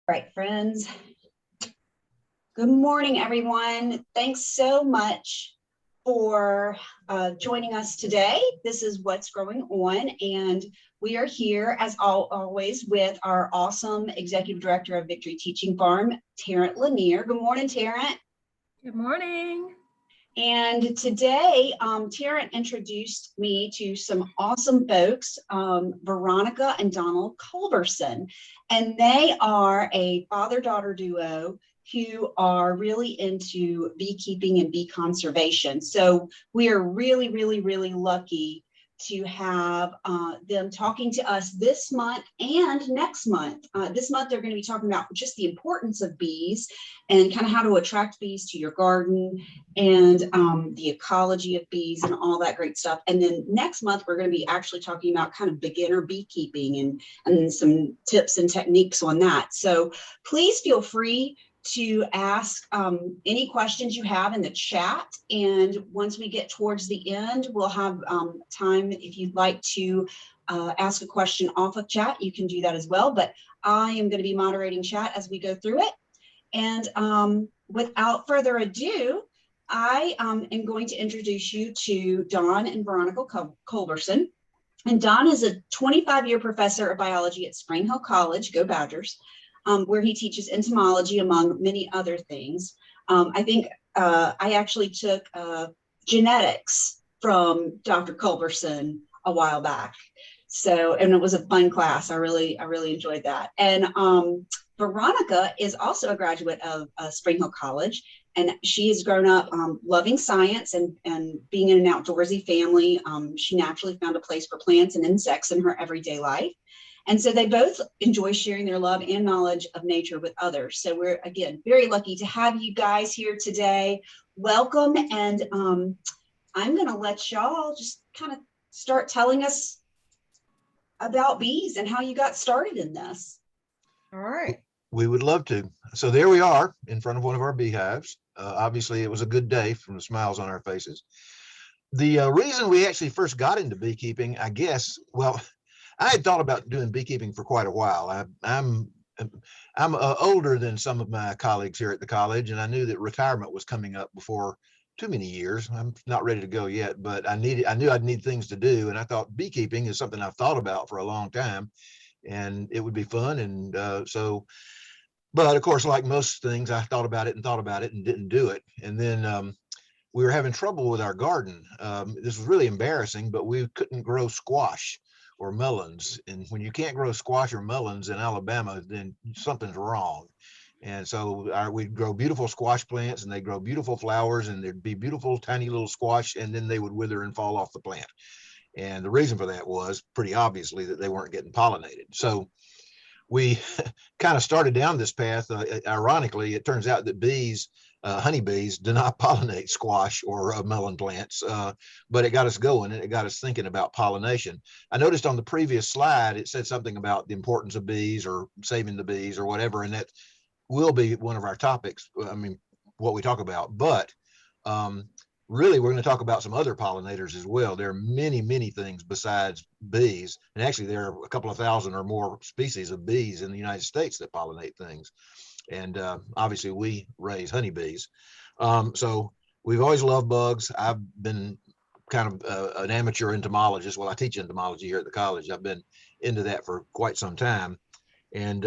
Right, friends. Good morning, everyone. Thanks so much for joining us today. This is What's Growing On, and we are here, as always, with our awesome Executive Director of Victory Teaching Farm, Terrence Lanier. Good morning, Terrence. Good morning. And today, Terrence introduced me to some awesome folks, Veronica and Donald Culberson, and they are a father-daughter duo who are really into beekeeping and bee conservation. So we are really, really, really lucky to have them talking to us this month and next month. This month, they're going to be talking about just the importance of bees and kind of how to attract bees to your garden and the ecology of bees and all that great stuff. And then next month, we're going to be actually talking about kind of beginner beekeeping and some tips and techniques on that. So please feel free to ask any questions you have in the chat. And once we get towards the end, we'll have time if you'd like to ask a question off of chat, you can do that as well. But I am going to be moderating chat as we go through it. And without further ado, I am going to introduce you to Don and Veronica Culberson. And Don is a 25-year professor of biology at Spring Hill College, go Badgers, where he teaches entomology, among many other things. I think I actually took genetics from Dr. Culberson a while back. So, and it was a fun class. I really enjoyed that. And Veronica is also a graduate of Spring Hill College, and she has grown up loving science and being in an outdoorsy family. She naturally found a place for plants and insects in her everyday life. And so they both enjoy sharing their love and knowledge of nature with others. So we're, again, very lucky to have you guys here today. Welcome. And I'm going to let y'all just kind of start telling us about bees and how you got started in this. All right. We would love to. So there we are in front of one of our beehives. Obviously, it was a good day from the smiles on our faces. The reason we actually first got into beekeeping, I guess, well, I had thought about doing beekeeping for quite a while. I'm older than some of my colleagues here at the college, and I knew that retirement was coming up before too many years. I'm not ready to go yet, but I knew I'd need things to do, and I thought beekeeping is something I've thought about for a long time, and it would be fun. And but of course, like most things, I thought about it and didn't do it. And then we were having trouble with our garden. This was really embarrassing, but we couldn't grow squash or melons. And when you can't grow squash or melons in Alabama, then something's wrong. And so we'd grow beautiful squash plants, and they grow beautiful flowers, and there'd be beautiful tiny little squash, and then they would wither and fall off the plant. And the reason for that was pretty obviously that they weren't getting pollinated. So we kind of started down this path. Ironically, it turns out that bees, honeybees, do not pollinate squash or melon plants, but it got us going, and it got us thinking about pollination. I noticed on the previous slide, it said something about the importance of bees or saving the bees or whatever, and that will be one of our topics. I mean, what we talk about, but really, we're going to talk about some other pollinators as well. There are many, many things besides bees. And actually, there are a couple of thousand or more species of bees in the United States that pollinate things. And obviously, we raise honeybees. So we've always loved bugs. I've been kind of an amateur entomologist. Well, I teach entomology here at the college. I've been into that for quite some time. And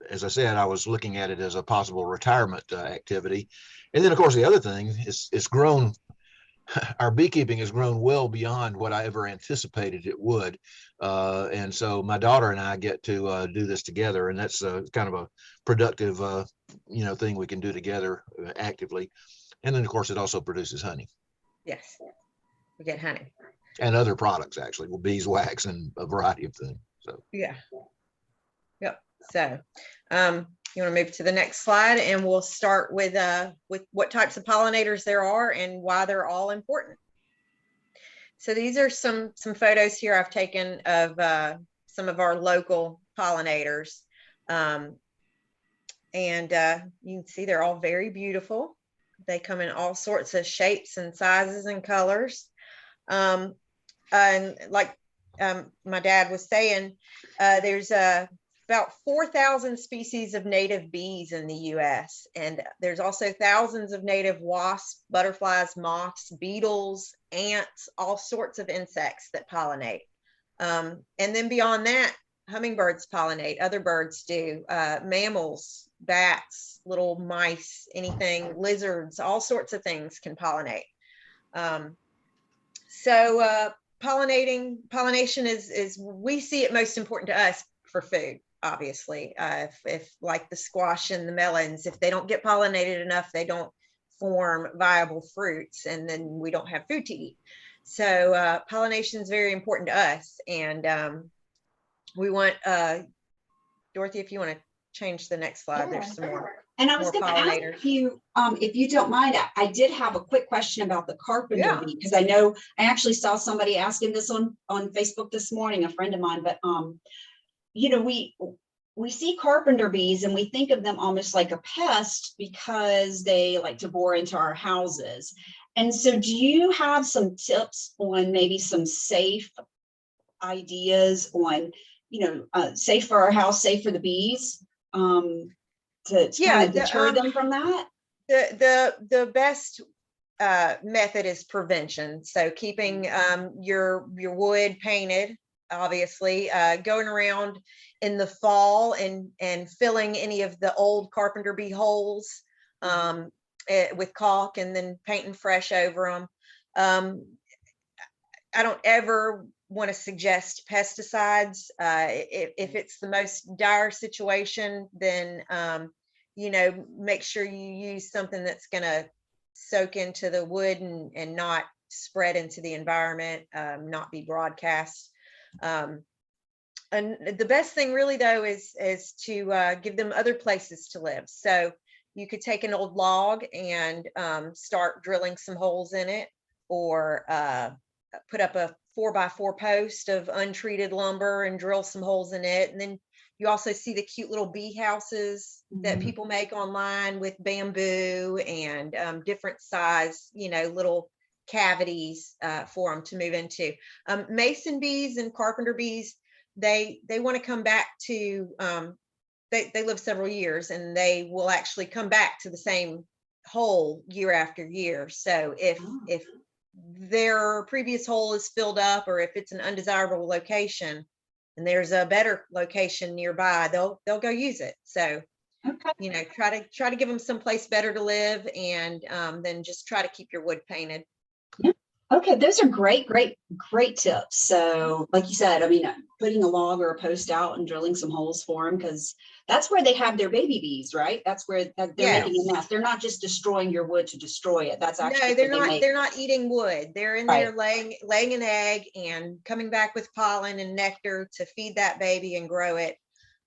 as I said, I was looking at it as a possible retirement activity. And then, of course, the other thing is it's grown. Our beekeeping has grown well beyond what I ever anticipated it would. And so my daughter and I get to do this together, and that's kind of a productive, thing we can do together actively. And then, of course, it also produces honey. Yes, we get honey. And other products, actually, well, beeswax and a variety of things. So yeah. Yep. So you want to move to the next slide, and we'll start with what types of pollinators there are and why they're all important. So these are some photos here I've taken of some of our local pollinators. And you can see they're all very beautiful. They come in all sorts of shapes and sizes and colors. And like my dad was saying, there's about 4,000 species of native bees in the US. And there's also thousands of native wasps, butterflies, moths, beetles, ants, all sorts of insects that pollinate. And then beyond that, hummingbirds pollinate, other birds do, mammals, bats, little mice, anything, lizards, all sorts of things can pollinate. Pollination is we see it most important to us for food, obviously. If like the squash and the melons, if they don't get pollinated enough, they don't form viable fruits, and then we don't have food to eat. So pollination is very important to us, and we want Dorothy, if you want to change the next slide, there's some more. And I was going to ask you, if you don't mind, I did have a quick question about the carpenter bee, because I know I actually saw somebody asking this on Facebook this morning, a friend of mine. But you know, we see carpenter bees and we think of them almost like a pest because they like to bore into our houses. And so, do you have some tips on maybe some safe ideas on, you know, safe for our house, safe for the bees? To kind of deter them from that? The best method is prevention. So keeping your wood painted, obviously, going around in the fall and filling any of the old carpenter bee holes with caulk, and then painting fresh over them. I don't ever want to suggest pesticides. If it's the most dire situation, then you know, make sure you use something that's going to soak into the wood and not spread into the environment, not be broadcast. And the best thing really, though, is to give them other places to live. So you could take an old log and start drilling some holes in it, or put up a 4x4 post of untreated lumber and drill some holes in it. And then you also see the cute little bee houses that people make online with bamboo and different size, you know, little cavities for them to move into. Mason bees and carpenter bees, they want to come back to, they live several years, and they will actually come back to the same hole year after year. So if their previous hole is filled up, or if it's an undesirable location and there's a better location nearby, they'll go use it. So you know, try to give them someplace better to live, and then just try to keep your wood painted. Yeah. Okay, those are great tips. So like you said, I mean, putting a log or a post out and drilling some holes for them, because that's where they have their baby bees, right? That's where they're making a nest. They're not just destroying your wood to destroy it. That's actually they're not eating wood. They're in there laying an egg and coming back with pollen and nectar to feed that baby and grow it.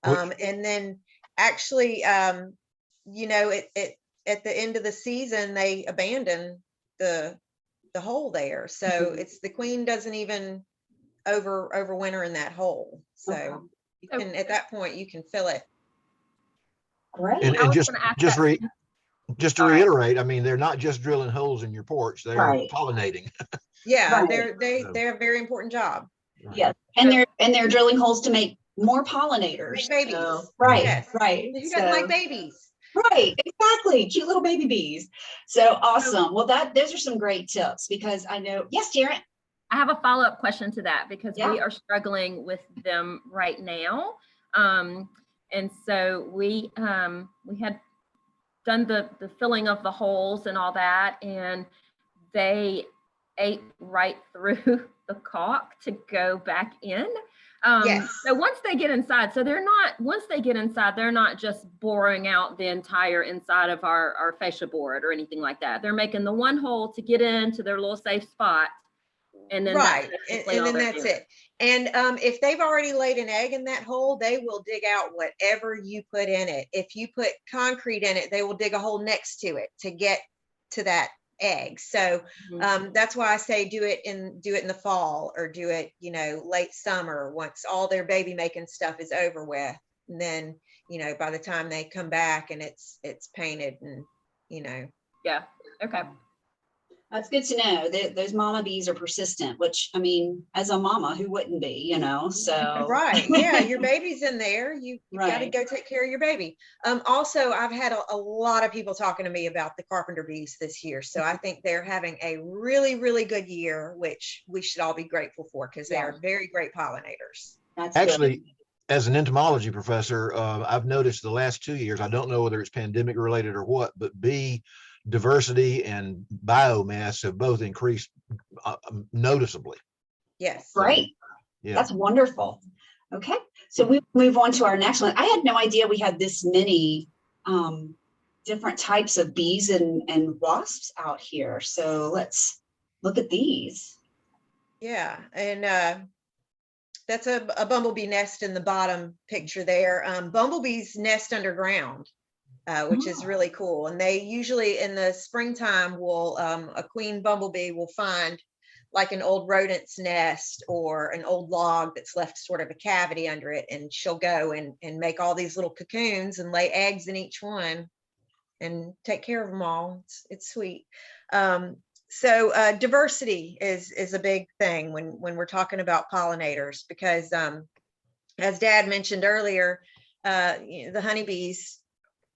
And then actually, you know, at the end of the season, they abandon the hole there. So it's the queen doesn't even overwinter in that hole. So you can, at that point, you can fill it. Great. And just to reiterate, I mean, they're not just drilling holes in your porch, they're pollinating. Yeah, they have a very important job. Yeah, and they're drilling holes to make more pollinators. Make babies. So, right. Who doesn't like babies? Right, exactly. Cute little baby bees. So awesome. Well, those are some great tips, because I know. Yes, Taryn. I have a follow-up question to that, because we are struggling with them right now. And so we had done the filling of the holes and all that, and they ate right through the caulk to go back in. So once they get inside, they're not just boring out the entire inside of our fascia board or anything like that. They're making the one hole to get into their little safe spot. And then that's it. And if they've already laid an egg in that hole, they will dig out whatever you put in it. If you put concrete in it, they will dig a hole next to it to get to that egg. So that's why I say do it in the fall, or do it, you know, late summer, once all their baby making stuff is over with. And then, you know, by the time they come back and it's painted, and, you know. Yeah. Okay. That's good to know. Those mama bees are persistent, which, I mean, as a mama, who wouldn't be, you know? So Right. Yeah, your baby's in there. You've got to Right. go take care of your baby. Also, I've had a lot of people talking to me about the Carpenter Bees this year. So I think they're having a really, really good year, which we should all be grateful for because they are very great pollinators. That's Actually, good. as an entomology professor, I've noticed the last 2 years, I don't know whether it's pandemic related or what, but bee diversity and biomass have both increased noticeably. Yes. Great. Yeah. That's wonderful. Okay. So we move on to our next one. I had no idea we had this many different types of bees and wasps out here. So let's look at these. Yeah. And that's a bumblebee nest in the bottom picture there. Bumblebees nest underground, which is really cool. And they usually in the springtime will, a queen bumblebee will find like an old rodent's nest or an old log that's left sort of a cavity under it. And she'll go and make all these little cocoons and lay eggs in each one and take care of them all. It's sweet. So diversity is a big thing when we're talking about pollinators, because as Dad mentioned earlier, the honeybees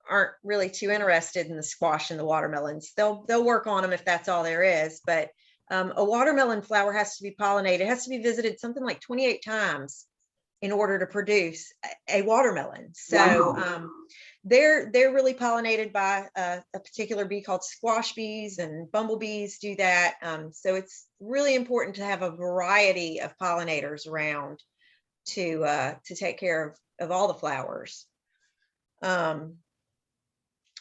aren't really too interested in the squash and the watermelons. They'll work on them if that's all there is. But a watermelon flower has to be pollinated. It has to be visited something like 28 times in order to produce a watermelon. So Wow. they're really pollinated by a particular bee called squash bees, and bumblebees do that. So it's really important to have a variety of pollinators around to take care of all the flowers.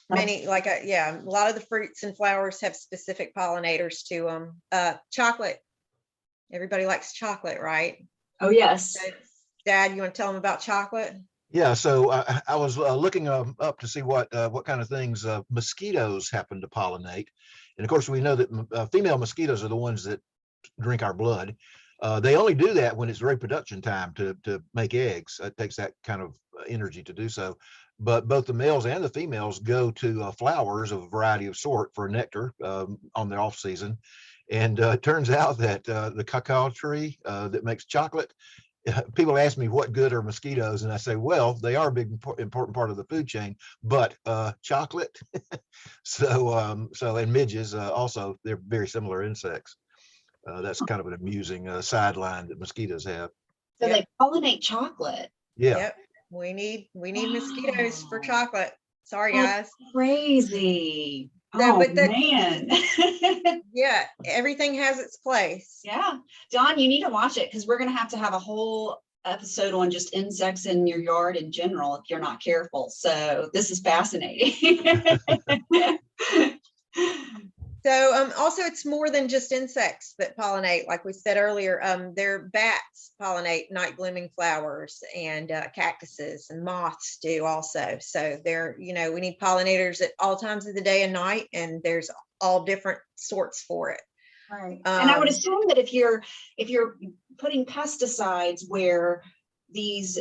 Many, like, a lot of the fruits and flowers have specific pollinators to them. Chocolate. Everybody likes chocolate, right? Oh, yes. So, Dad, you want to tell them about chocolate? Yeah, so I was looking up to see what kind of things mosquitoes happen to pollinate. And of course, we know that female mosquitoes are the ones that drink our blood. They only do that when it's reproduction time to make eggs. It takes that kind of energy to do so. But both the males and the females go to flowers of a variety of sort for nectar on their off season. And it turns out that the cacao tree that makes chocolate, people ask me what good are mosquitoes, and I say, well, they are a big important part of the food chain, but chocolate. So and midges also, they're very similar insects. That's kind of an amusing sideline that mosquitoes have. So they pollinate chocolate. Yeah. Yep. We need mosquitoes for Wow. chocolate. Sorry, That's guys. crazy. No, Oh, but man. Yeah, everything has its place. Yeah. Don, you need to watch it because we're going to have a whole episode on just insects in your yard in general if you're not careful. So this is fascinating. So also it's more than just insects that pollinate. Like we said earlier, their bats pollinate night blooming flowers, and cactuses, and moths do also. So we need pollinators at all times of the day and night, and there's all different sorts for it. Right. And I would assume that if you're putting pesticides where these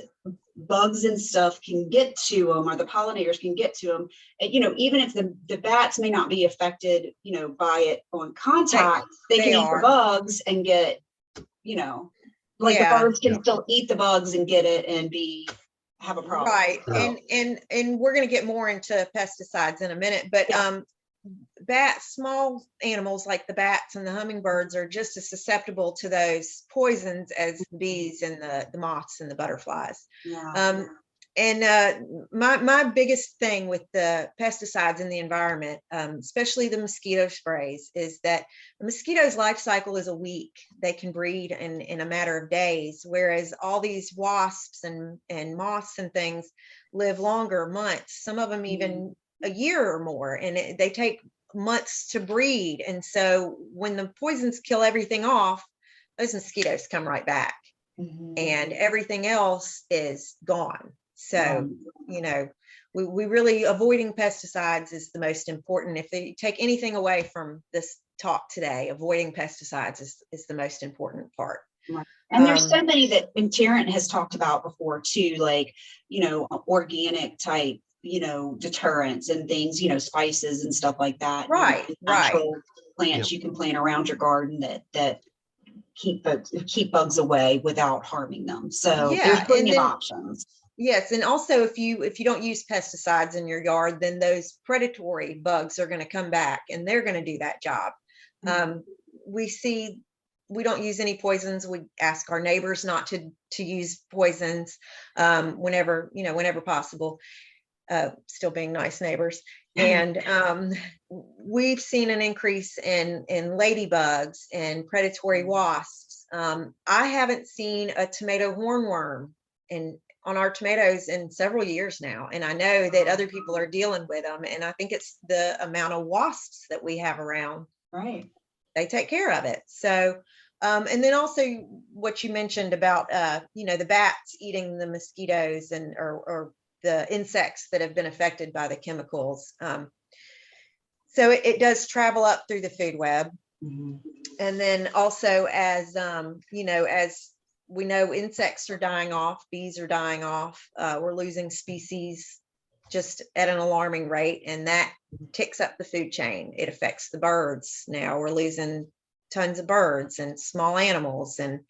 bugs and stuff can get to them, or the pollinators can get to them, even if the bats may not be affected, by it on contact, they can eat the bugs and get, the birds can still eat the bugs and get it and have a problem. Right. So. And we're going to get more into pesticides in a minute, but small animals like the bats and the hummingbirds are just as susceptible to those poisons as the bees and the moths and the butterflies. Yeah. My biggest thing with the pesticides in the environment, especially the mosquito sprays, is that the mosquito's life cycle is a week. They can breed in a matter of days, whereas all these wasps and moths and things live longer, months, some of them even a year or more, and they take months to breed. And so when the poisons kill everything off, those mosquitoes come right back, and everything else is gone. So, we really, avoiding pesticides is the most important. If they take anything away from this talk today, avoiding pesticides is the most important part. Right. And there's so many that Terrence has talked about before too, like, organic type, deterrents and things, spices and stuff like that. Right. plants you can plant around your garden that keep bugs away without harming them. So there's plenty of options. Yes, and also if you don't use pesticides in your yard, then those predatory bugs are going to come back and they're going to do that job. We don't use any poisons. We ask our neighbors not to use poisons whenever possible. Still being nice neighbors. And we've seen an increase in ladybugs and predatory wasps. I haven't seen a tomato hornworm on our tomatoes in several years now. And I know that other people are dealing with them. And I think it's the amount of wasps that we have around. Right. They take care of it. So, and then also what you mentioned about, the bats eating the mosquitoes or the insects that have been affected by the chemicals. So it does travel up through the food web. And then also as we know, insects are dying off, bees are dying off. We're losing species just at an alarming rate, and that ticks up the food chain. It affects the birds. Now we're losing tons of birds and small animals, and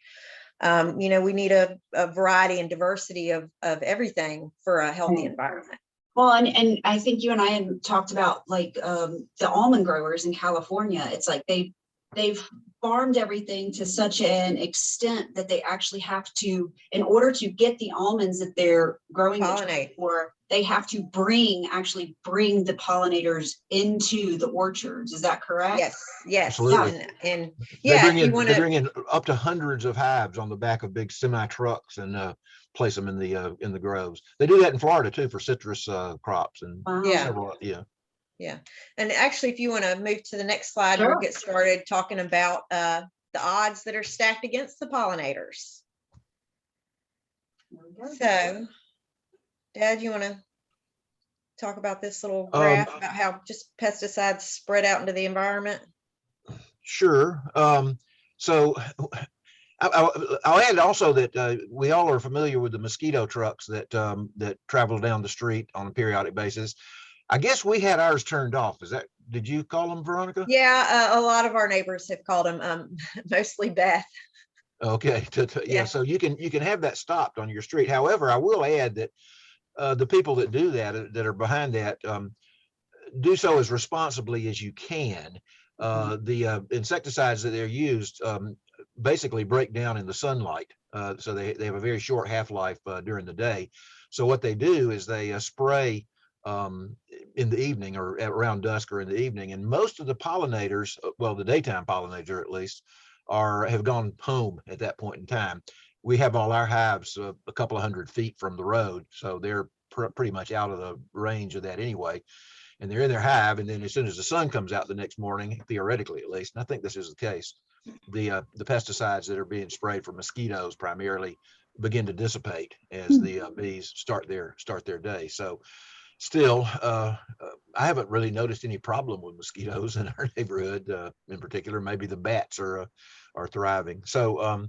we need a variety and diversity of everything for a healthy environment. Well, and I think you and I had talked about like the almond growers in California. It's like they've farmed everything to such an extent that they actually have to, in order to get the almonds that they're growing for, they have to actually bring the pollinators into the orchards. Is that correct? Yes. Absolutely. And they bring in up to hundreds of hives on the back of big semi trucks and place them in the groves. They do that in Florida too for citrus crops and several. Yeah. And actually, if you want to move to the next slide, we'll get started talking about the odds that are stacked against the pollinators. So, Dad, you want to talk about this little graph about how just pesticides spread out into the environment? Sure. So I'll add also that we all are familiar with the mosquito trucks that travel down the street on a periodic basis. I guess we had ours turned off. Did you call them, Veronica? Yeah, a lot of our neighbors have called them, mostly Beth. Okay. So you can have that stopped on your street. However, I will add that the people that do that are behind that do so as responsibly as you can. The insecticides that they're used basically break down in the sunlight. So they have a very short half-life during the day. So what they do is they spray in the evening or around dusk or in the evening. And most of the pollinators, well, the daytime pollinators at least, have gone home at that point in time. We have all our hives a couple of 100 feet from the road, so they're pretty much out of the range of that anyway. And they're in their hive, and then as soon as the sun comes out the next morning, theoretically at least, and I think this is the case, the pesticides that are being sprayed for mosquitoes primarily begin to dissipate as the bees start their day. So still, I haven't really noticed any problem with mosquitoes in our neighborhood. In particular, maybe the bats are thriving. So a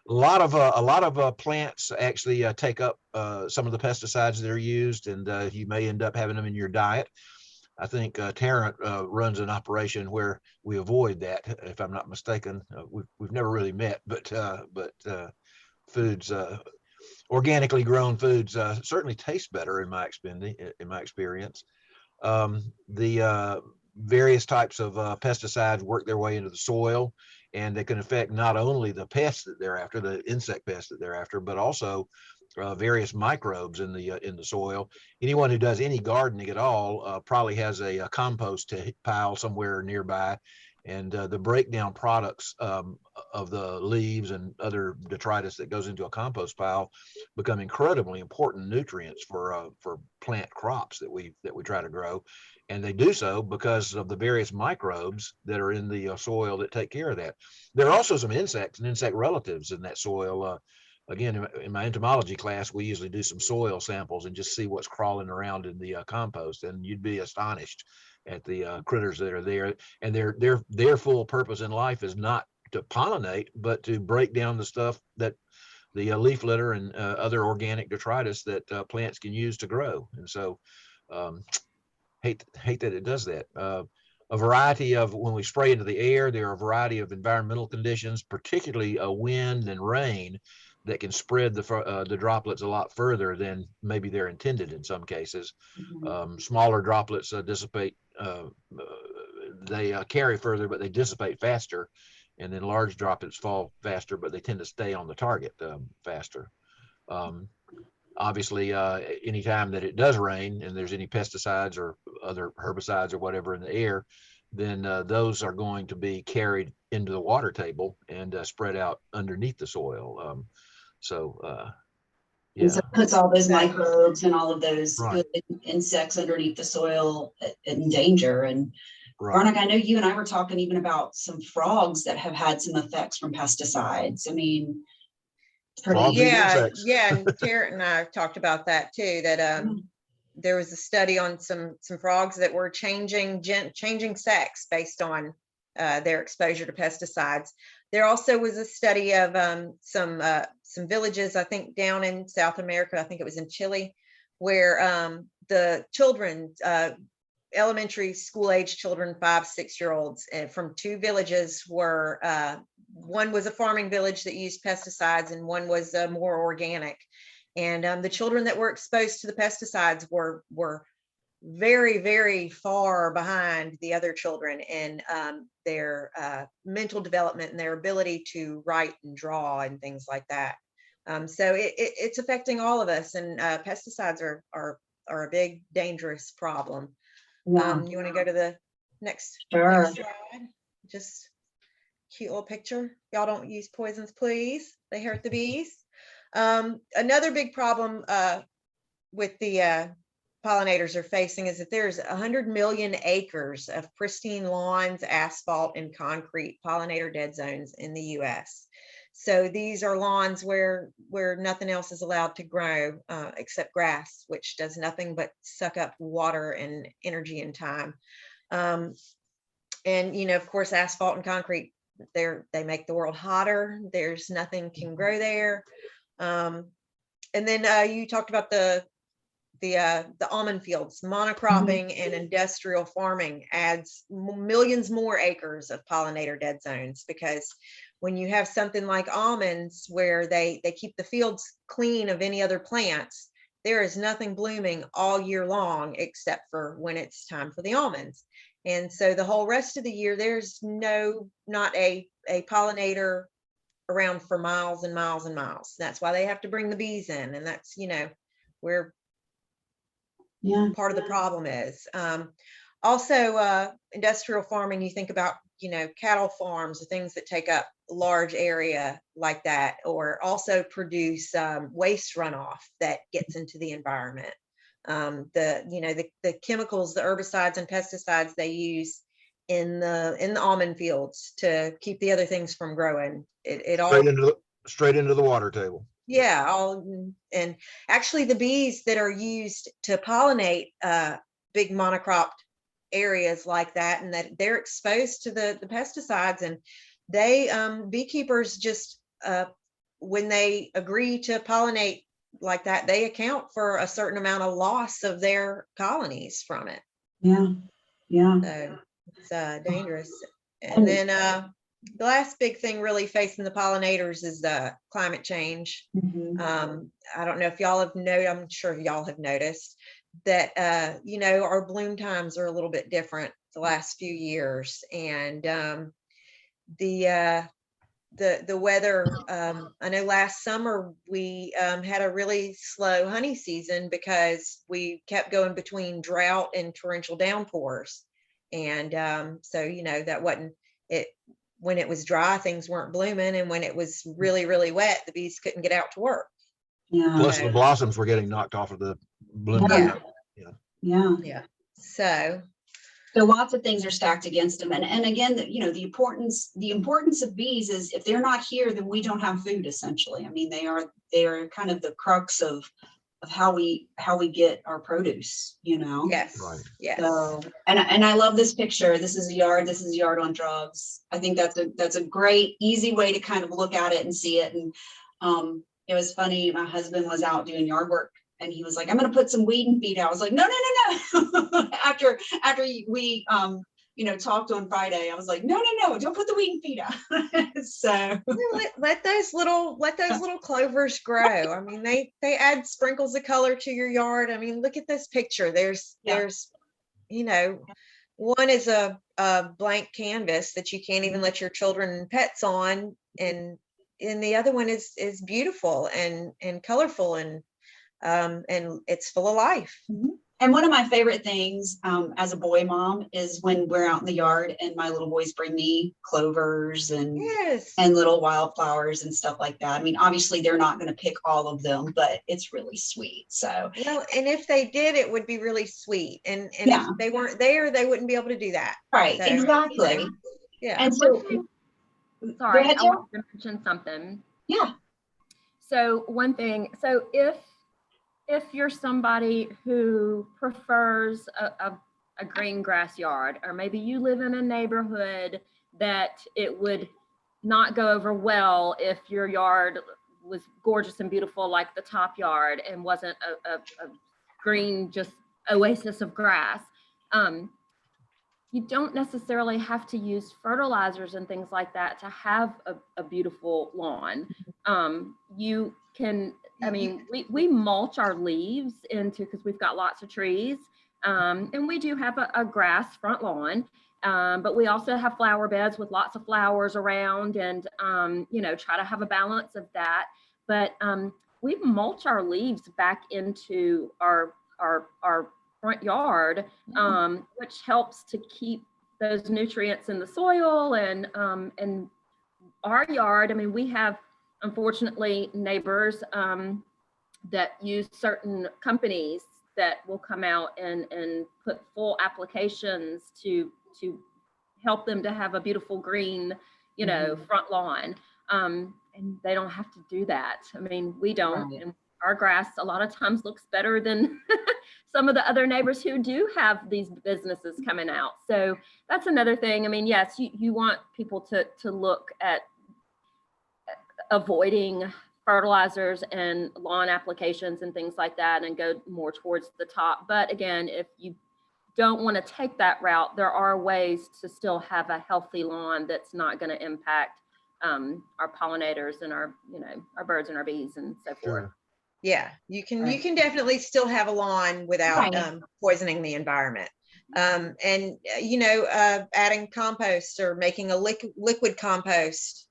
lot of plants actually take up some of the pesticides that are used, and you may end up having them in your diet. I think Tarrant runs an operation where we avoid that, if I'm not mistaken. We've never really met, but foods. Organically grown foods certainly taste better in my experience. The various types of pesticides work their way into the soil, and they can affect not only the pests that they're after, the insect pests that they're after, but also various microbes in the soil. Anyone who does any gardening at all probably has a compost pile somewhere nearby. And the breakdown products of the leaves and other detritus that goes into a compost pile become incredibly important nutrients for plant crops that we try to grow, and they do so because of the various microbes that are in the soil that take care of that. There are also some insects and insect relatives in that soil. Again, in my entomology class, we usually do some soil samples and just see what's crawling around in the compost, and you'd be astonished at the critters that are there. And their full purpose in life is not to pollinate, but to break down the stuff that the leaf litter and other organic detritus that plants can use to grow. And so hate that it does that. a variety of, when we spray into the air, there are a variety of environmental conditions, particularly wind and rain, that can spread the droplets a lot further than maybe they're intended in some cases. Smaller droplets dissipate, they carry further, but they dissipate faster. And then large droplets fall faster, but they tend to stay on the target faster. Obviously, anytime that it does rain and there's any pesticides or other herbicides or whatever in the air, then those are going to be carried into the water table and spread out underneath the soil. Yeah. And so it puts all those microbes and all of those Right. good insects underneath the soil in danger. And Right. Veronica, I know you and I were talking even about some frogs that have had some effects from pesticides. I mean, it's pretty. Frogs eat Yeah, insects. yeah, and Tarrant and I have talked about that too, that there was a study on some frogs that were changing sex based on their exposure to pesticides. There also was a study of some villages, I think down in South America, I think it was in Chile, where the children, elementary school age children, 5-6-year-olds from 2 villages were, one was a farming village that used pesticides and one was more organic. And the children that were exposed to the pesticides were very, very far behind the other children in their mental development and their ability to write and draw and things like that. So it's affecting all of us, and pesticides are a big, dangerous problem. Yeah. You want to go to the next, Sure. next slide? Just cute little picture. Y'all don't use poisons, please. They hurt the bees. Another big problem with the pollinators are facing is that there's 100 million acres of pristine lawns, asphalt, and concrete pollinator dead zones in the US. So these are lawns where nothing else is allowed to grow except grass, which does nothing but suck up water and energy and time. And, you know, of course, asphalt and concrete, they make the world hotter. There's nothing can grow there. And then you talked about the almond fields. Monocropping and industrial farming adds millions more acres of pollinator dead zones, because when you have something like almonds where they keep the fields clean of any other plants, there is nothing blooming all year long except for when it's time for the almonds. And so the whole rest of the year, there's not a pollinator around for miles and miles and miles. That's why they have to bring the bees in. And that's, you know, where part of the problem is. Also, industrial farming, you think about, you know, cattle farms, or things that take up a large area like that, or also produce waste runoff that gets into the environment. The chemicals, the herbicides and pesticides they use in the almond fields to keep the other things from growing. It all straight into the water table. Yeah, and actually the bees that are used to pollinate big monocropped areas like that, and that they're exposed to the pesticides, and they beekeepers just when they agree to pollinate like that, they account for a certain amount of loss of their colonies from it. So it's dangerous. And then the last big thing really facing the pollinators is the climate change. I don't know if y'all have noticed, I'm sure y'all have noticed that, you know, our bloom times are a little bit different the last few years. And the weather, I know last summer we had a really slow honey season because we kept going between drought and torrential downpours. And so, you know, that wasn't it. When it was dry, things weren't blooming, and when it was really, really wet, the bees couldn't get out to work. Plus the blossoms were getting knocked off of the bloom. Yeah. So lots of things are stacked against them. And again, you know, the importance of bees is, if they're not here, then we don't have food, essentially. I mean, they are kind of the crux of how we get our produce, you know. Yes. Right. Yes. So, and I love this picture. This is a yard on drugs. I think that's a great, easy way to kind of look at it and see it. And it was funny, my husband was out doing yard work and he was like, I'm going to put some weed and feed out. I was like, no. after we talked on Friday, I was like, no, don't put the weed feed out. So let those little clovers grow. I mean, they add sprinkles of color to your yard. I mean, look at this picture. There's one is a blank canvas that you can't even let your children and pets on, and the other one is beautiful and colorful, and it's full of life. Mm-hmm. And one of my favorite things as a boy mom is when we're out in the yard and my little boys bring me clovers and little wildflowers and stuff like that. I mean, obviously they're not going to pick all of them, but it's really sweet. So, well, and if they did, it would be really sweet. And if they weren't there, they wouldn't be able to do that. Right. So, exactly. Yeah. And so, sorry, I want to mention something. Yeah. So one thing, so if you're somebody who prefers a green grass yard, or maybe you live in a neighborhood that it would not go over well if your yard was gorgeous and beautiful like the top yard and wasn't a green just oasis of grass, you don't necessarily have to use fertilizers and things like that to have a beautiful lawn. You can, I mean, we mulch our leaves because we've got lots of trees, and we do have a grass front lawn, but we also have flower beds with lots of flowers around, and try to have a balance of that. But we mulch our leaves back into our front yard, which helps to keep those nutrients in the soil. And our yard, I mean, we have, unfortunately, neighbors that use certain companies that will come out and put full applications to help them to have a beautiful green, front lawn. And they don't have to do that. I mean, we don't. Right. And our grass a lot of times looks better than some of the other neighbors who do have these businesses coming out. So that's another thing. I mean, yes, you want people to look at avoiding fertilizers and lawn applications and things like that and go more towards the top. But again, if you don't want to take that route, there are ways to still have a healthy lawn that's not going to impact our pollinators and our birds and our bees and so forth. Sure. Yeah, you can definitely still have a lawn without poisoning the environment. And adding compost or making a liquid compost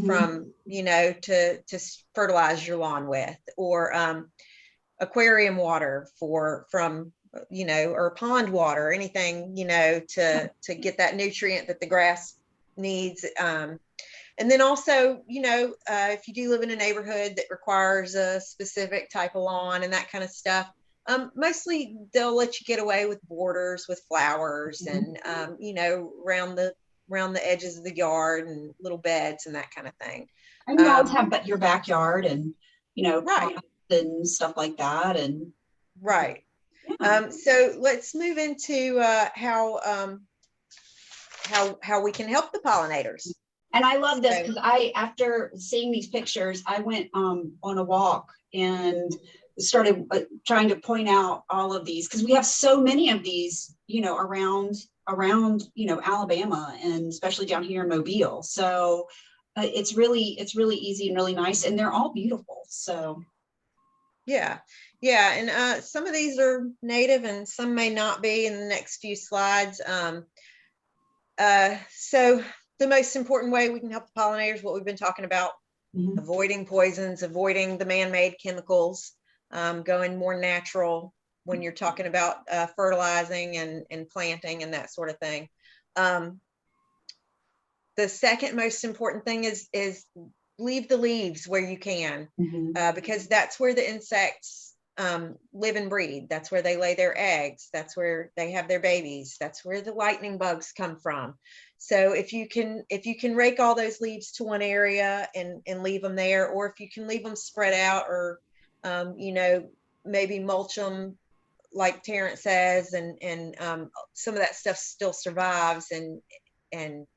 from to fertilize your lawn with, or aquarium water from or pond water, anything to get that nutrient that the grass needs. And then also, if you do live in a neighborhood that requires a specific type of lawn and that kind of stuff, mostly they'll let you get away with borders with flowers and around the edges of the yard and little beds and that kind of thing. And you always have your backyard and and stuff like that. And so let's move into how we can help the pollinators. And I love this because after seeing these pictures, I went on a walk and started trying to point out all of these, because we have so many of these, around Alabama, and especially down here in Mobile. So it's really easy and really nice, and they're all beautiful. So yeah, and some of these are native and some may not be in the next few slides. So the most important way we can help the pollinators, what we've been talking about, avoiding poisons, avoiding the man-made chemicals, going more natural when you're talking about fertilizing and planting and that sort of thing. The second most important thing is leave the leaves where you can, because that's where the insects live and breed. That's where they lay their eggs. That's where they have their babies. That's where the lightning bugs come from. So if you can rake all those leaves to one area and leave them there, or if you can leave them spread out, or maybe mulch them like Terrence says, and some of that stuff still survives and can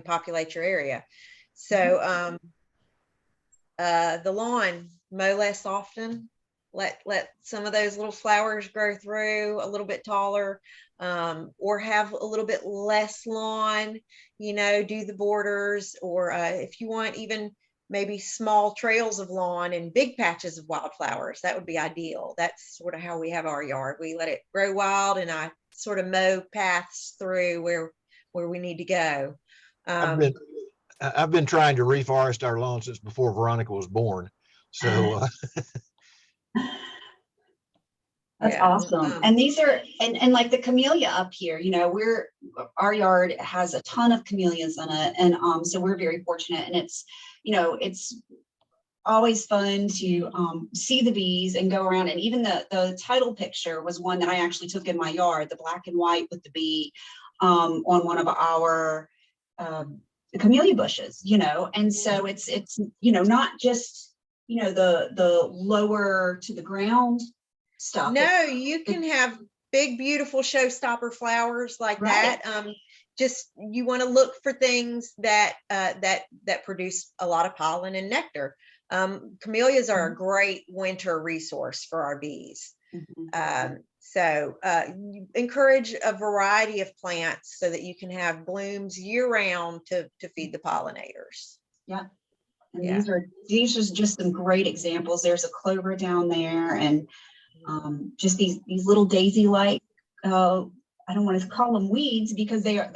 populate your area. So the lawn, mow less often, let some of those little flowers grow through a little bit taller, or have a little bit less lawn, you know, do the borders, or if you want even maybe small trails of lawn and big patches of wildflowers, that would be ideal. That's sort of how we have our yard. We let it grow wild, and I sort of mow paths through where we need to go. I've been trying to reforest our lawn since before Veronica was born. So that's awesome. And these are, and like the camellia up here, you know, our yard has a ton of camellias in it. And so we're very fortunate, and it's, you know, it's always fun to see the bees and go around. And even the title picture was one that I actually took in my yard, the black and white with the bee on one of our camellia bushes, you know. And so it's, you know, not just, you know, the lower to the ground stuff. No, you can have big, beautiful showstopper flowers like that. Just, you want to look for things that that produce a lot of pollen and nectar. Camellias are a great winter resource for our bees. So encourage a variety of plants so that you can have blooms year round to feed the pollinators. Yeah. And these are just some great examples. There's a clover down there, and just these little daisy-like, I don't want to call them weeds because they're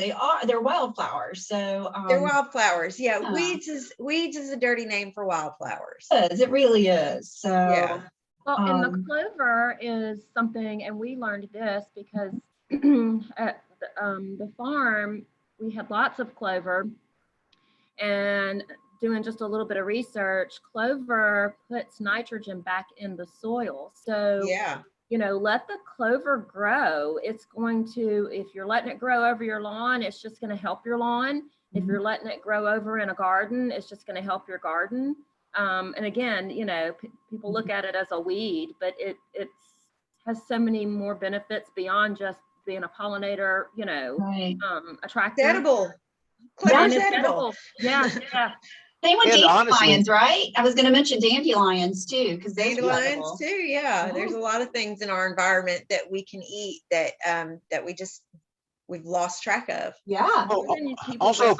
wildflowers. So they're wildflowers. Yeah. Weeds is a dirty name for wildflowers. It really is. So yeah. Well, and the clover is something, and we learned this because at the farm, we had lots of clover, and doing just a little bit of research, clover puts nitrogen back in the soil. So, you know, let the clover grow. It's going to, if you're letting it grow over your lawn, it's just going to help your lawn. If you're letting it grow over in a garden, it's just going to help your garden. And again, you know, people look at it as a weed, but it has so many more benefits beyond just being a pollinator, you know, attractive. Edible. Clover's edible. Yeah. Same with dandelions, right? I was going to mention dandelions too, because dandelions too. Yeah, there's a lot of things in our environment that we can eat that that we've lost track of. Yeah. Also,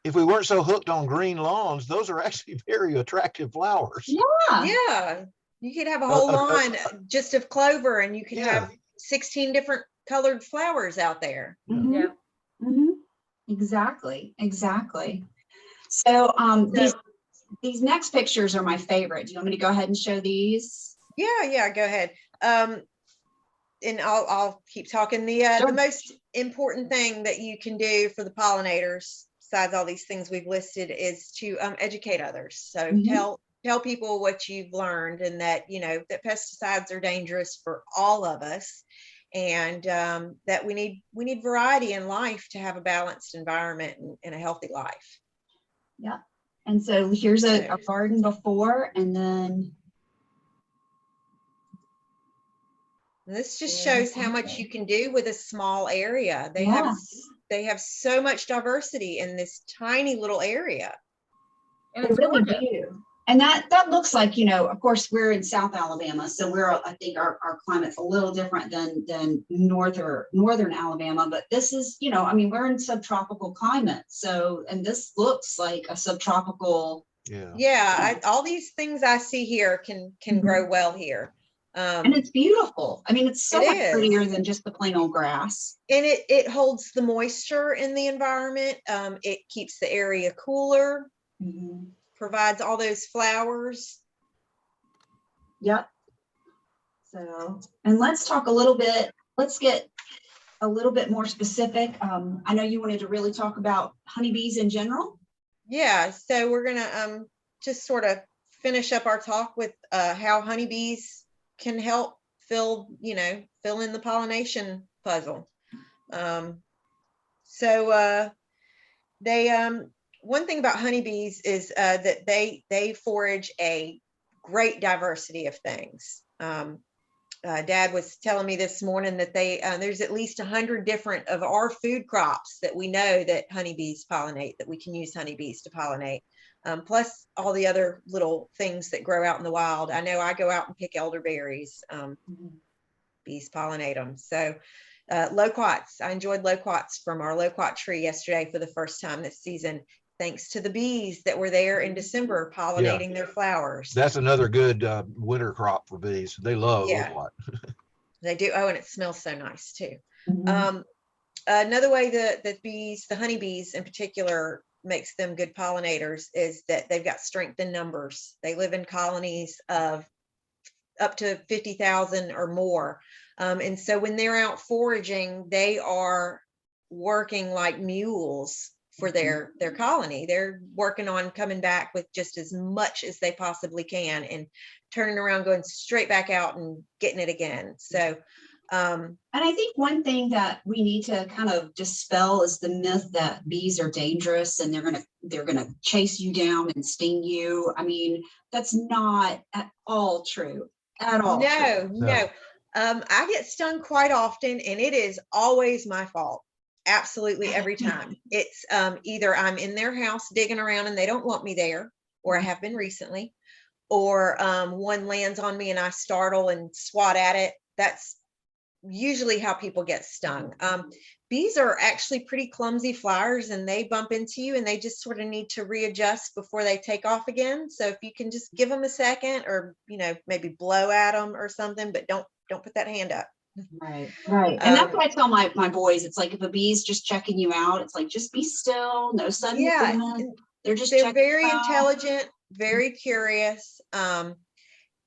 if we weren't so hooked on green lawns, those are actually very attractive flowers. Yeah. You could have a whole lawn just of clover, and you can have 16 different colored flowers out there. Exactly. So these next pictures are my favorite. Do you want me to go ahead and show these? Yeah, go ahead. And I'll keep talking. The most important thing that you can do for the pollinators, besides all these things we've listed, is to educate others. So tell people what you've learned, and that, you know, that pesticides are dangerous for all of us, and that we need variety in life to have a balanced environment and a healthy life. Yeah. And so here's a garden before, and then this just shows how much you can do with a small area. They have so much diversity in this tiny little area. And they really do. And that looks like, you know, of course, we're in South Alabama, so I think our climate's a little different than northern Alabama, but this is, you know, I mean, we're in subtropical climate. So, and this looks like a subtropical. All these things I see here can grow well here. And it's beautiful. I mean, it's so much prettier than just the plain old grass. And it holds the moisture in the environment. It keeps the area cooler. Provides all those flowers. Yep. So, and let's talk a little bit, let's get a little bit more specific. I know you wanted to really talk about honeybees in general. Yeah, so we're gonna just sort of finish up our talk with how honeybees can help fill in the pollination puzzle. One thing about honeybees is that they forage a great diversity of things. Dad was telling me this morning that there's at least 100 different of our food crops that we know that honeybees pollinate, that we can use honeybees to pollinate. plus all the other little things that grow out in the wild. I know I go out and pick elderberries. Bees pollinate them. So loquats, I enjoyed loquats from our loquat tree yesterday for the first time this season, thanks to the bees that were there in December pollinating their flowers. That's another good winter crop for bees. They love loquat. They do. Oh, and it smells so nice too. Another way that the bees, the honeybees in particular, makes them good pollinators is that they've got strength in numbers. They live in colonies of up to 50,000 or more. And so when they're out foraging, they are working like mules for their colony. They're working on coming back with just as much as they possibly can and turning around, going straight back out and getting it again. So and I think one thing that we need to kind of dispel is the myth that bees are dangerous and they're gonna chase you down and sting you. I mean, that's not at all true. At all. No. I get stung quite often, and it is always my fault. Absolutely every time. It's either I'm in their house digging around and they don't want me there, or I have been recently, or one lands on me and I startle and swat at it. That's usually how people get stung. Bees are actually pretty clumsy flyers, and they bump into you and they just sort of need to readjust before they take off again. So if you can just give them a second, or maybe blow at them or something, but don't put that hand up. Right. And that's what I tell my boys. It's like, if a bee's just checking you out, it's like, just be still, no sudden movement. They're very intelligent, very curious.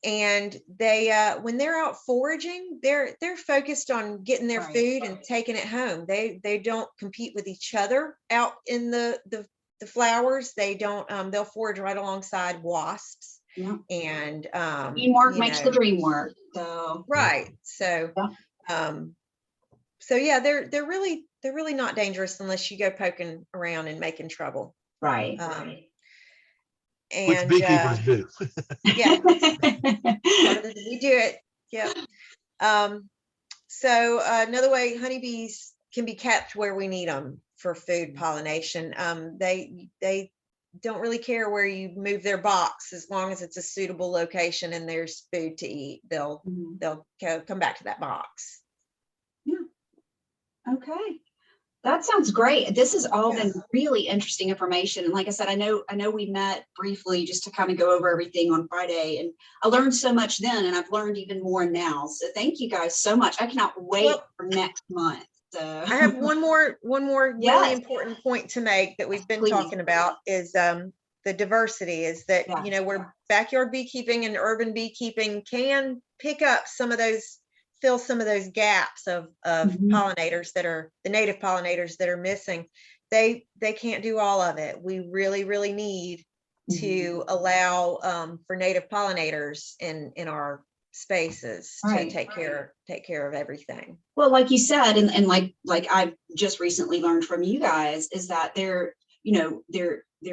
And they when they're out foraging, they're focused on getting their food and taking it home. They don't compete with each other out in the flowers. They don't they'll forage right alongside wasps. And teamwork makes the dream work. So so yeah, they're really not dangerous unless you go poking around and making trouble. And which beekeepers do. We do it. So another way honeybees can be kept where we need them for food pollination. They don't really care where you move their box, as long as it's a suitable location and there's food to eat. They'll come back to that box. Okay. That sounds great. This has all been really interesting information. And like I said, I know we met briefly just to kind of go over everything on Friday, and I learned so much then, and I've learned even more now. So thank you guys so much. I cannot wait for next month. So I have one more really important point to make that we've been talking about is the diversity, is that, where backyard beekeeping and urban beekeeping can pick up some of those, fill some of those gaps of pollinators that are the native pollinators that are missing. They can't do all of it. We really need to allow for native pollinators in our spaces to take care of everything. Well, like you said, and like I've just recently learned from you guys, is that they're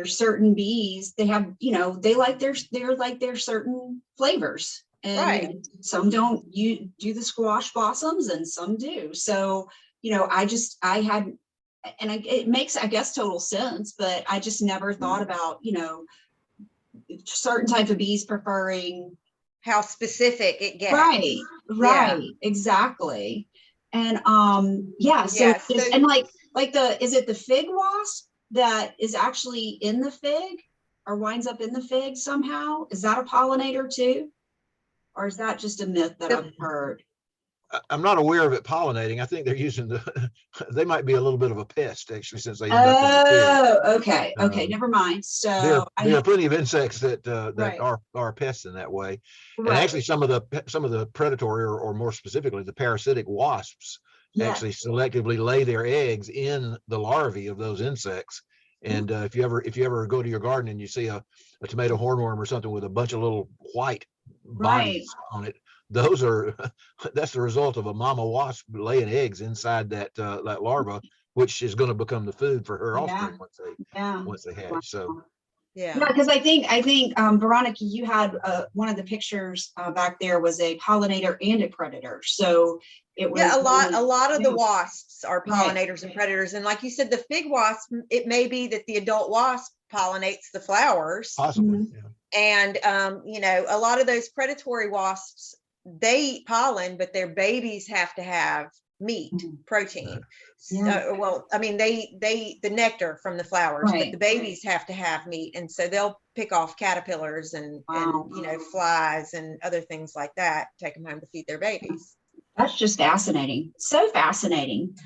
certain bees, they have, they like their certain flavors. And some don't do the squash blossoms and some do. So, it makes, I guess, total sense, but I just never thought about, certain type of bees preferring how specific it gets. Exactly. And and is it the fig wasp that is actually in the fig or winds up in the fig somehow? Is that a pollinator too? Or is that just a myth that I've heard? I'm not aware of it pollinating. I think they're using they might be a little bit of a pest, actually, since they end up in the fig. Okay, never mind. So there are plenty of insects that are pests in that way. And actually some of the predatory, or more specifically the parasitic wasps, actually selectively lay their eggs in the larvae of those insects. And if you ever go to your garden and you see a tomato hornworm or something with a bunch of little white bodies on it, that's the result of a mama wasp laying eggs inside that larva, which is going to become the food for her offspring once they hatch. So because I think Veronica, you had one of the pictures back there was a pollinator and a predator. So it was a lot of the wasps are pollinators and predators. And like you said, the fig wasp, it may be that the adult wasp pollinates the flowers. Possibly. Mhm. Yeah. And, you know, a lot of those predatory wasps, they eat pollen, but their babies have to have meat, protein. Yeah. Well, I mean, they eat the nectar from the flowers, but Right. the babies have to have meat. And so they'll pick off caterpillars and, Wow. you know, flies and other things like that, take them home to feed their babies. That's just fascinating. So fascinating.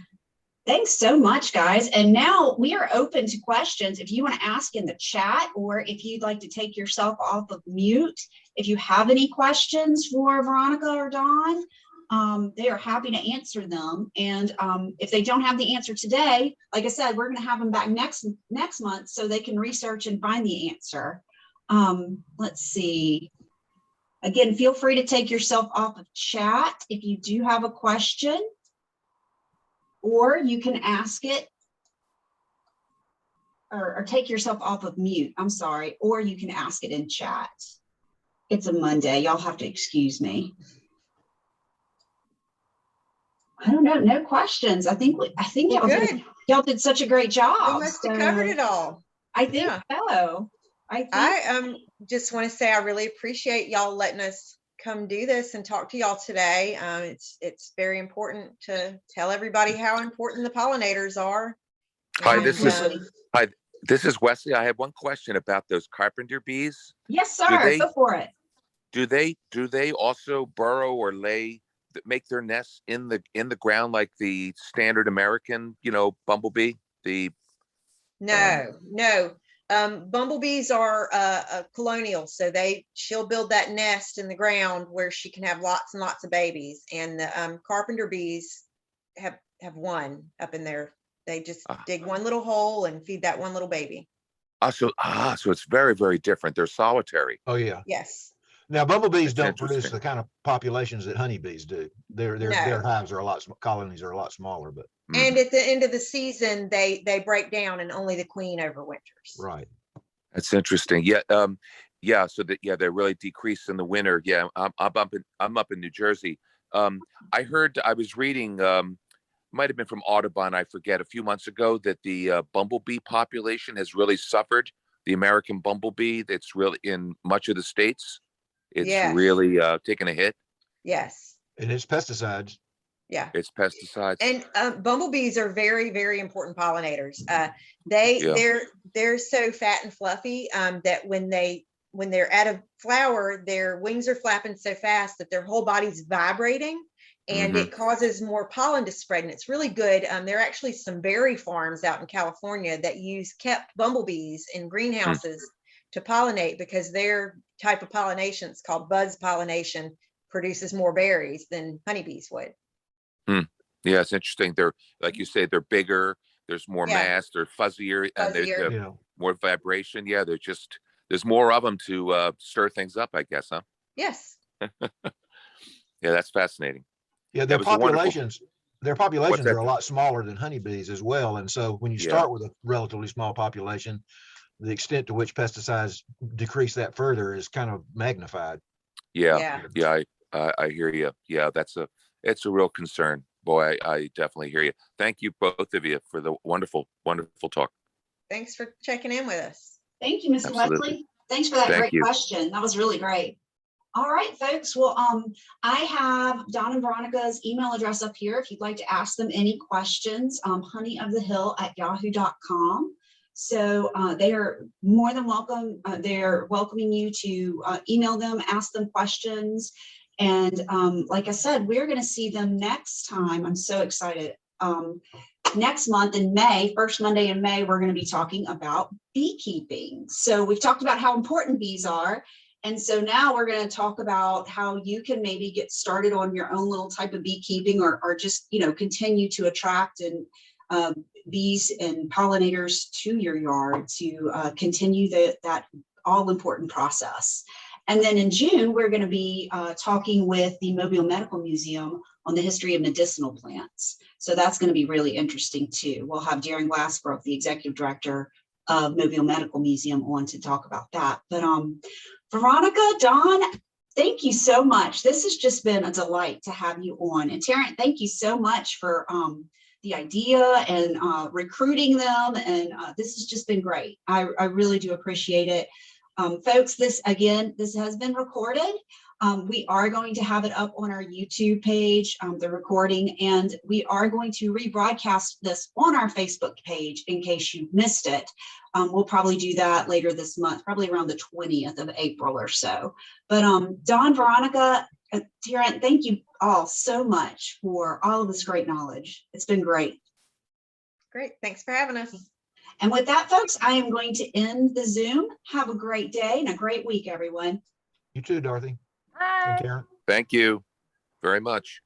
Thanks so much, guys. And now we are open to questions. If you want to ask in the chat, or if you'd like to take yourself off of mute, if you have any questions for Veronica or Dawn, they are happy to answer them. And if they don't have the answer today, like I said, we're going to have them back next month so they can research and find the answer. Let's see. Again, feel free to take yourself off of chat if you do have a question, or you can ask it, or take yourself off of mute. I'm sorry, or you can ask it in chat. It's a Monday. Y'all have to excuse me. I don't know. No questions. I think y'all did such a great job. We must have covered it all. I think Yeah. so. I just want to say I really appreciate y'all letting us come do this and talk to y'all today. It's very important to tell everybody how important the pollinators are. Hi, And, this is Wesley. I have one question about those carpenter bees. Yes, sir. Go for it. Do they also burrow or make their nests in the ground like the standard American, bumblebee? No. Bumblebees are colonial, so she'll build that nest in the ground where she can have lots and lots of babies. And the carpenter bees have one up in there. They just dig one little hole and feed that one little baby. So it's very, very different. They're solitary. Oh yeah. Yes. Now bumblebees That's don't produce the kind of populations that honeybees do. Their hives are colonies are a lot smaller, but. And at the end of the season, they break down and only the queen overwinters. Right. That's interesting. Yeah. So they really decrease in the winter. Yeah. I'm up in New Jersey. I was reading, might have been from Audubon, I forget, a few months ago, that the bumblebee population has really suffered. The American bumblebee, that's really in much of the states. It's really taken a hit. Yes. And it's pesticides. Yeah. It's pesticides. And bumblebees are very, very important pollinators. They're so fat and fluffy that when they're at a flower, their wings are flapping so fast that their whole body's vibrating, and it causes more pollen to spread. And it's really good. There are actually some berry farms out in California that use kept bumblebees in greenhouses to pollinate, because their type of pollination, it's called buzz pollination, produces more berries than honeybees would. Yeah, it's interesting. They're, like you say, they're bigger. There's more mass. They're fuzzier, and they're more vibration. Yeah, there's more of them to stir things up, I guess, huh? Yes. Yeah, that's fascinating. Yeah, their populations are a lot smaller than honeybees as well. And so when you start with a relatively small population, the extent to which pesticides decrease that further is kind of magnified. Yeah. I hear you. Yeah, it's a real concern. Boy, I definitely hear you. Thank you, both of you, for the wonderful, wonderful talk. Thanks for checking in with us. Thank you, Mr. Wesley. Thanks for that great question. That was really great. All right, folks. Well, I have Don and Veronica's email address up here if you'd like to ask them any questions, honeyofthehill@yahoo.com. So they are more than welcome. They're welcoming you to email them, ask them questions. And like I said, we're going to see them next time. I'm so excited. Next month in May, first Monday in May, we're going to be talking about beekeeping. So we've talked about how important bees are. And so now we're going to talk about how you can maybe get started on your own little type of beekeeping, or just, continue to attract bees and pollinators to your yard to continue that all important process. And then in June, we're going to be talking with the Mobile Medical Museum on the history of medicinal plants. So that's going to be really interesting too. We'll have Darren Glassbrook, the executive director of Mobile Medical Museum, on to talk about that. But Veronica, Dawn, thank you so much. This has just been a delight to have you on. And Tarrant, thank you so much for the idea and recruiting them. And this has just been great. I really do appreciate it. Folks, this has been recorded. We are going to have it up on our YouTube page, the recording, and we are going to rebroadcast this on our Facebook page in case you missed it. We'll probably do that later this month, probably around the 20th of April or so. But Dawn, Veronica, Terrence, thank you all so much for all of this great knowledge. It's been great. Great. Thanks for having us. And with that, folks, I am going to end the Zoom. Have a great day and a great week, everyone. You too, Dorothy. Bye. And Karen. Thank you very much.